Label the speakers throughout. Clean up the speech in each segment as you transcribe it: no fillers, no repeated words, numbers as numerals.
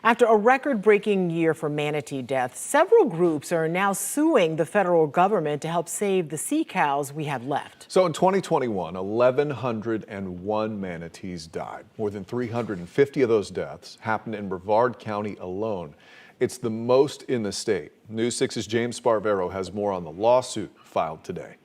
Speaker 1: After a record-breaking year for manatee deaths, several groups are now suing the federal government to help save the sea cows we have left.
Speaker 2: So in 2021, 1,101 manatees died. More than 350 of those deaths happened in Brevard County alone. It's the most in the state. News 6's James Sparvero has more on the lawsuit filed today.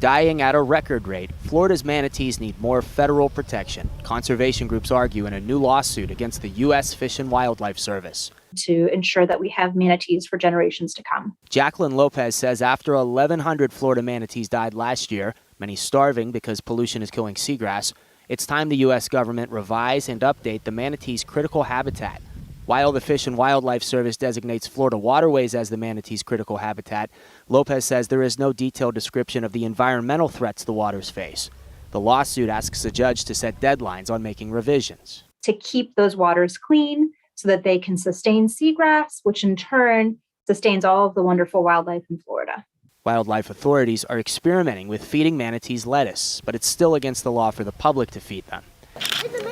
Speaker 3: Dying at a record rate, Florida's manatees need more federal protection. Conservation groups argue in a new lawsuit against the U.S. Fish and Wildlife Service
Speaker 4: to ensure that we have manatees for generations to come.
Speaker 3: Jacqueline Lopez says after 1,100 Florida manatees died last year, many starving because pollution is killing seagrass, it's time the U.S. government revise and update the manatee's critical habitat. While the Fish and Wildlife Service designates Florida waterways as the manatee's critical habitat, Lopez says there is no detailed description of the environmental threats the waters face. The lawsuit asks the judge to set deadlines on making revisions.
Speaker 4: To keep those waters clean so that they can sustain seagrass, which in turn sustains all of the wonderful wildlife in Florida.
Speaker 3: Wildlife authorities are experimenting with feeding manatees lettuce, but it's still against the law for the public to feed them.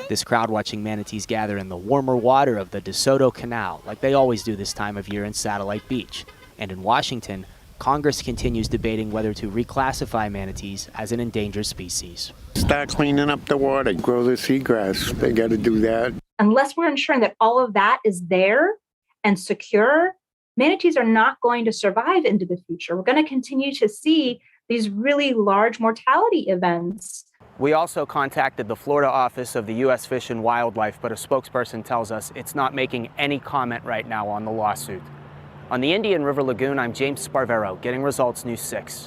Speaker 3: This crowd watching manatees gather in the warmer water of the DeSoto Canal, like they always do this time of year in Satellite Beach. And in Washington, Congress continues debating whether to reclassify manatees as an endangered species.
Speaker 5: Start cleaning up the water, grow the seagrass. They got to do that.
Speaker 4: Unless we're ensuring that all of that is there and secure, manatees are not going to survive into the future. We're going to continue to see these really large mortality events.
Speaker 3: We also contacted the Florida office of the U.S. Fish and Wildlife, but a spokesperson tells us it's not making any comment right now on the lawsuit. On the Indian River Lagoon, I'm James Sparvero, Getting Results News 6.